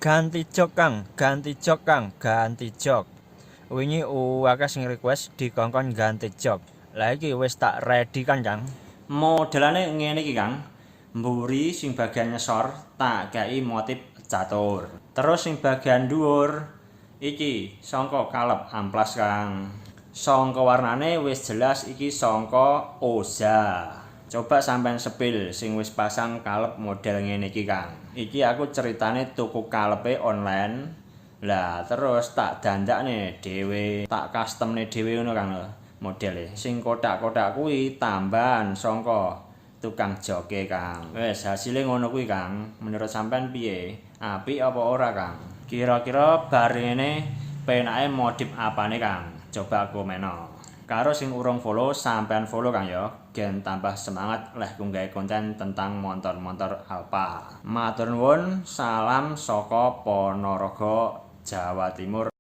Ganti jok Kang, ganti jok Kang, ganti jok. Wingi akeh sing request dikongkon ganti jok. Lah iki wis tak ready kan Kang. Modelane ngene iki Kang. Mburi sing bagian ngesor tak gawe motif catur. Terus sing bagian dhuwur iki sangka kalep amplas Kang. Sangka warnane wis jelas iki sangka Oza. Coba sampean sepil sing wis pasang kalep model ngene iki Kang. Iki aku ceritane tuku kalepe online. Lah terus tak dandakne dhewe, tak customne dhewe ngono Kang lho. Modele sing kotak-kotak kuwi tambahan sangka tukang joke Kang. Wes hasile ngono kuwi Kang. Menurut sampean piye? Apik apa ora Kang? Kira-kira bar ngene penake modif apane Kang? Coba komeno. Karo sing urung follow, sampean follow Kang ya, gen tambah semangat leh nggawe konten tentang motor-motor Alfa. Matur nuwun, salam saka Ponorogo, Jawa Timur.